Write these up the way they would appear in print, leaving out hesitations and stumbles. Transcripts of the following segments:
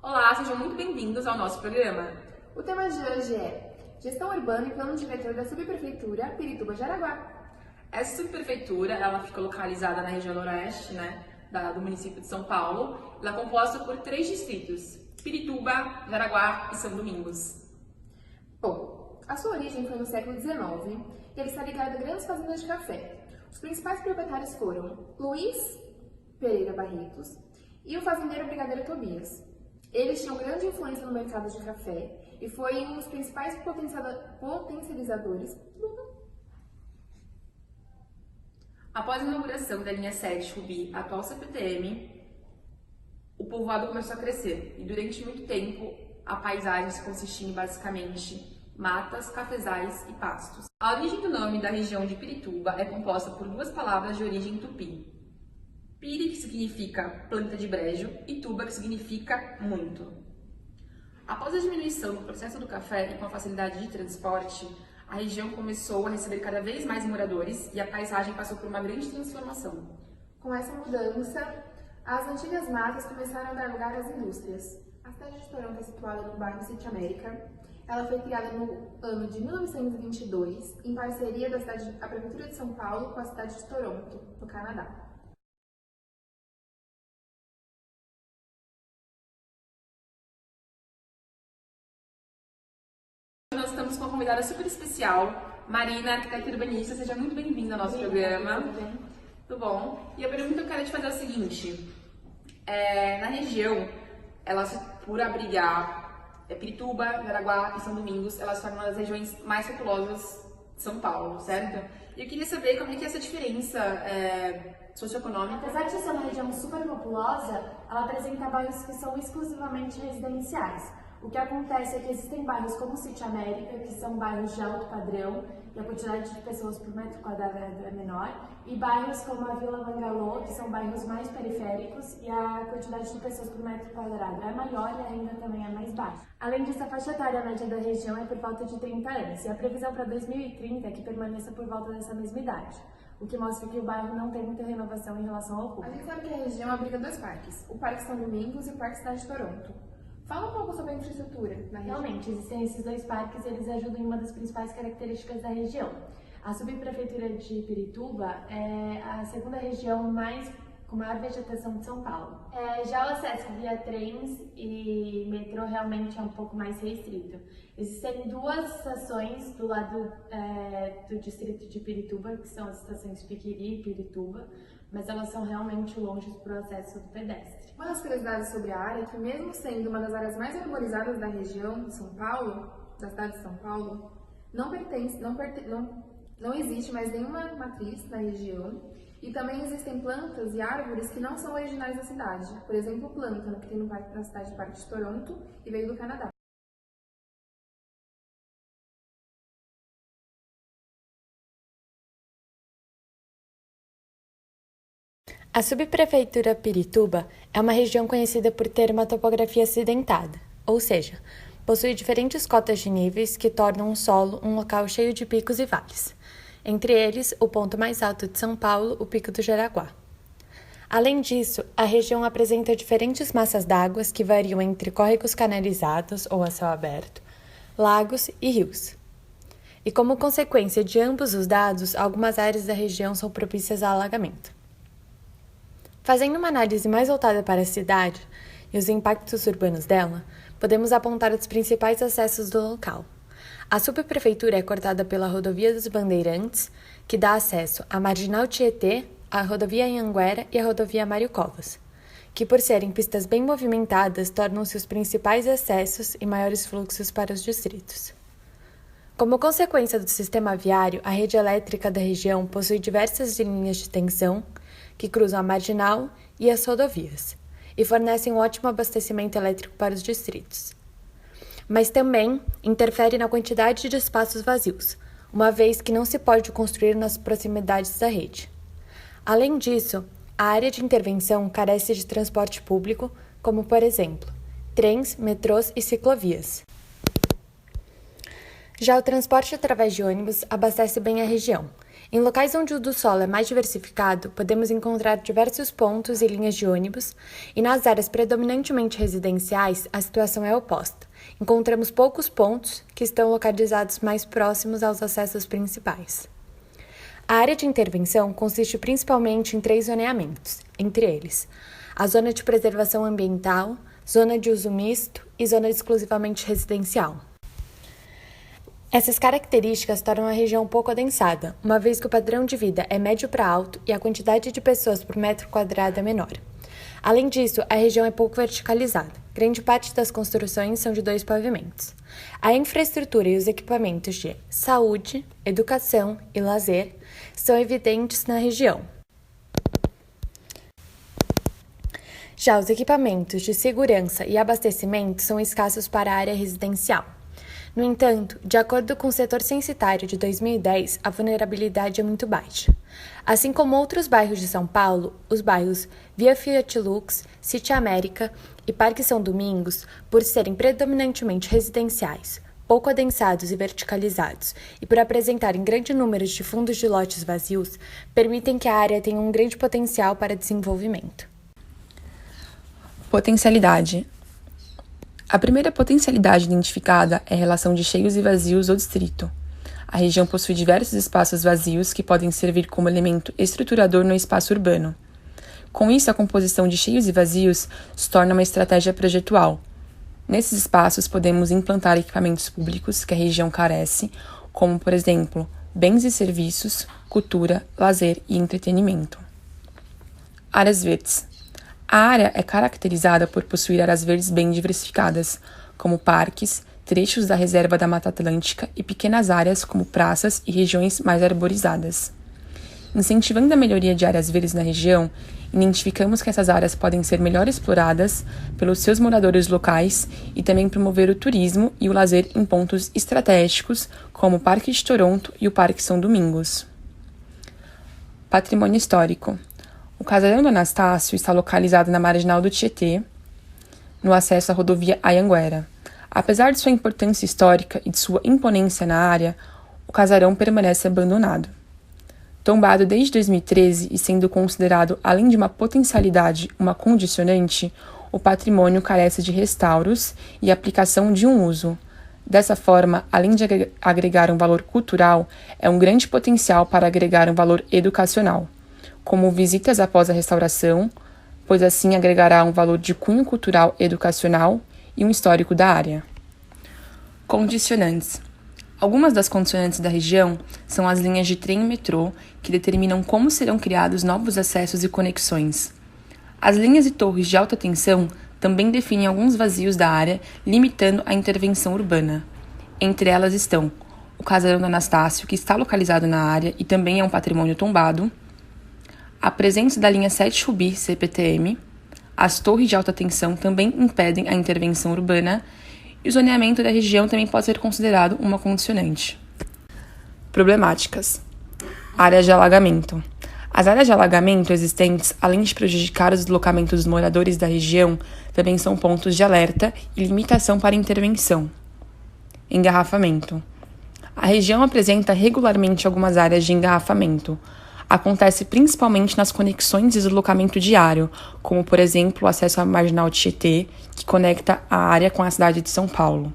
Olá, sejam muito bem-vindos ao nosso programa. O tema de hoje é Gestão Urbana e Plano Diretor da Subprefeitura Pirituba-Jaraguá. Essa subprefeitura, ela fica localizada na região noroeste, do município de São Paulo. Ela é composta por 3 distritos: Pirituba, Jaraguá e São Domingos. Bom, a sua origem foi no século XIX e ele está ligado a grandes fazendas de café. Os principais proprietários foram Luiz Pereira Barretos e o fazendeiro Brigadeiro Tobias. Eles tinham grande influência no mercado de café e foi um dos principais potencializadores. Após a inauguração da linha 7 Rubi, atual CPTM, o povoado começou a crescer e durante muito tempo a paisagem se consistia em basicamente matas, cafezais e pastos. A origem do nome da região de Pirituba é composta por 2 palavras de origem tupi. Piri, que significa planta de brejo, e tuba, que significa muito. Após a diminuição do processo do café e com a facilidade de transporte, a região começou a receber cada vez mais moradores e a paisagem passou por uma grande transformação. Com essa mudança, as antigas matas começaram a dar lugar às indústrias. A cidade de Toronto é situada no bairro City América. Ela foi criada no ano de 1922, em parceria da Prefeitura de São Paulo com a cidade de Toronto, no Canadá. Nós estamos com uma convidada super especial, Marina, arquiteta urbanista. Seja muito bem-vinda ao nosso programa. Tudo bom? E a pergunta que eu quero te fazer é a seguinte: na região, por abrigar Pirituba, Jaraguá e São Domingos, elas formam uma das regiões mais populosas de São Paulo, certo? E eu queria saber como é que é essa diferença socioeconômica. Apesar de ser uma região super populosa, ela apresenta bairros que são exclusivamente residenciais. O que acontece é que existem bairros como o City América, que são bairros de alto padrão, e a quantidade de pessoas por metro quadrado é menor, e bairros como a Vila Mangalô, que são bairros mais periféricos, e a quantidade de pessoas por metro quadrado é maior e a renda também é mais baixa. Além disso, a faixa etária média da região é por volta de 30 anos, e a previsão para 2030 é que permaneça por volta dessa mesma idade, o que mostra que o bairro não tem muita renovação em relação ao A público. gente sabe que a região abriga 2 parques, o Parque São Domingos e o Parque Cidade de Toronto. Fala um pouco sobre a infraestrutura na região. Realmente, existem esses 2 parques e eles ajudam em uma das principais características da região. A subprefeitura de Pirituba é a segunda região com maior vegetação de São Paulo. Já o acesso via trens e metrô realmente é um pouco mais restrito. Existem 2 estações do lado do distrito de Pirituba, que são as estações Piquiri e Pirituba, mas elas são realmente longe para o acesso do pedestre. Uma das curiosidades sobre a área é que, mesmo sendo uma das áreas mais urbanizadas da região de São Paulo, da cidade de São Paulo, não existe mais nenhuma matriz na região e também existem plantas e árvores que não são originais da cidade. Por exemplo, o plântano, que tem na cidade de Parque de Toronto e veio do Canadá. A subprefeitura Pirituba é uma região conhecida por ter uma topografia acidentada, ou seja, possui diferentes cotas de níveis que tornam o solo um local cheio de picos e vales. Entre eles, o ponto mais alto de São Paulo, o Pico do Jaraguá. Além disso, a região apresenta diferentes massas d'água que variam entre córregos canalizados ou a céu aberto, lagos e rios. E como consequência de ambos os dados, algumas áreas da região são propícias a alagamento. Fazendo uma análise mais voltada para a cidade e os impactos urbanos dela, podemos apontar os principais acessos do local. A subprefeitura é cortada pela Rodovia dos Bandeirantes, que dá acesso à Marginal Tietê, à Rodovia Anhanguera e à Rodovia Mário Covas, que por serem pistas bem movimentadas, tornam-se os principais acessos e maiores fluxos para os distritos. Como consequência do sistema viário, a rede elétrica da região possui diversas linhas de tensão que cruzam a Marginal e as rodovias, e fornecem um ótimo abastecimento elétrico para os distritos. Mas também interfere na quantidade de espaços vazios, uma vez que não se pode construir nas proximidades da rede. Além disso, a área de intervenção carece de transporte público, como, por exemplo, trens, metrôs e ciclovias. Já o transporte através de ônibus abastece bem a região, Em locais onde o uso do solo é mais diversificado, podemos encontrar diversos pontos e linhas de ônibus, e nas áreas predominantemente residenciais, a situação é oposta. Encontramos poucos pontos que estão localizados mais próximos aos acessos principais. A área de intervenção consiste principalmente em 3 zoneamentos, entre eles: a zona de preservação ambiental, zona de uso misto e zona exclusivamente residencial. Essas características tornam a região pouco adensada, uma vez que o padrão de vida é médio para alto e a quantidade de pessoas por metro quadrado é menor. Além disso, a região é pouco verticalizada. Grande parte das construções são de 2 pavimentos. A infraestrutura e os equipamentos de saúde, educação e lazer são evidentes na região. Já os equipamentos de segurança e abastecimento são escassos para a área residencial. No entanto, de acordo com o setor censitário de 2010, a vulnerabilidade é muito baixa. Assim como outros bairros de São Paulo, os bairros Via Fiat Lux, City América e Parque São Domingos, por serem predominantemente residenciais, pouco adensados e verticalizados, e por apresentarem grande número de fundos de lotes vazios, permitem que a área tenha um grande potencial para desenvolvimento. Potencialidade. A primeira potencialidade identificada é a relação de cheios e vazios do distrito. A região possui diversos espaços vazios que podem servir como elemento estruturador no espaço urbano. Com isso, a composição de cheios e vazios se torna uma estratégia projetual. Nesses espaços, podemos implantar equipamentos públicos que a região carece, como, por exemplo, bens e serviços, cultura, lazer e entretenimento. Áreas verdes. A área é caracterizada por possuir áreas verdes bem diversificadas, como parques, trechos da reserva da Mata Atlântica e pequenas áreas como praças e regiões mais arborizadas. Incentivando a melhoria de áreas verdes na região, identificamos que essas áreas podem ser melhor exploradas pelos seus moradores locais e também promover o turismo e o lazer em pontos estratégicos, como o Parque de Toronto e o Parque São Domingos. Patrimônio histórico. O Casarão do Anastácio está localizado na marginal do Tietê, no acesso à rodovia Anhanguera. Apesar de sua importância histórica e de sua imponência na área, o casarão permanece abandonado. Tombado desde 2013 e sendo considerado, além de uma potencialidade, uma condicionante, o patrimônio carece de restauros e aplicação de um uso. Dessa forma, além de agregar um valor cultural, é um grande potencial para agregar um valor educacional, como visitas após a restauração, pois assim agregará um valor de cunho cultural educacional e um histórico da área. Condicionantes. Algumas das condicionantes da região são as linhas de trem e metrô, que determinam como serão criados novos acessos e conexões. As linhas e torres de alta tensão também definem alguns vazios da área, limitando a intervenção urbana. Entre elas estão o Casarão do Anastácio, que está localizado na área e também é um patrimônio tombado, a presença da linha 7 Rubi CPTM, as torres de alta tensão também impedem a intervenção urbana e o zoneamento da região também pode ser considerado uma condicionante. Problemáticas. Áreas de alagamento. As áreas de alagamento existentes, além de prejudicar o deslocamento dos moradores da região, também são pontos de alerta e limitação para intervenção. Engarrafamento. A região apresenta regularmente algumas áreas de engarrafamento. Acontece principalmente nas conexões de deslocamento diário, como, por exemplo, o acesso à Marginal Tietê, que conecta a área com a cidade de São Paulo.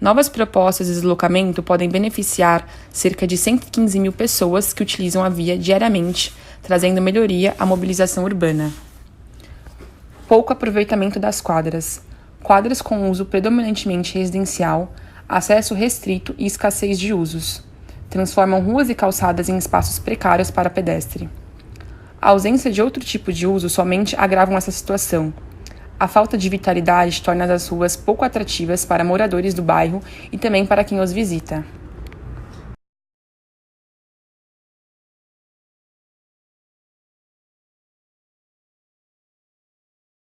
Novas propostas de deslocamento podem beneficiar cerca de 115 mil pessoas que utilizam a via diariamente, trazendo melhoria à mobilização urbana. Pouco aproveitamento das quadras. Quadras com uso predominantemente residencial, acesso restrito e escassez de usos. Transformam ruas e calçadas em espaços precários para pedestre. A ausência de outro tipo de uso somente agravam essa situação. A falta de vitalidade torna as ruas pouco atrativas para moradores do bairro e também para quem os visita.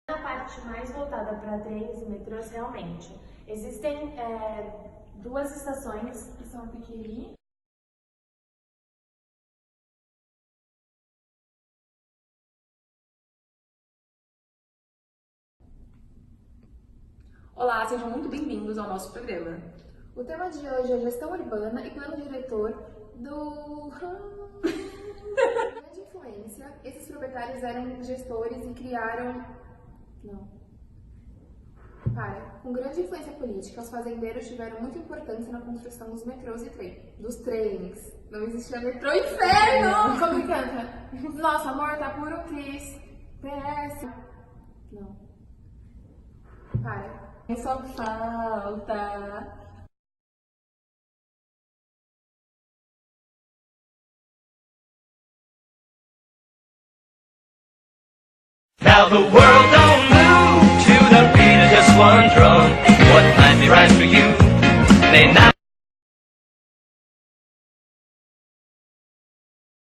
A parte mais voltada para trens e metrôs, realmente. Existem duas estações que são Piquiri. Olá, sejam muito bem-vindos ao nosso programa. O tema de hoje é gestão urbana e plano diretor do... grande influência, esses proprietários eram gestores e criaram... Com grande influência política, os fazendeiros tiveram muita importância na construção dos metrôs e dos trens. Não existia metrô, inferno! Como que canta? Nosso amor tá puro Cris. PS. Só falta... Now the world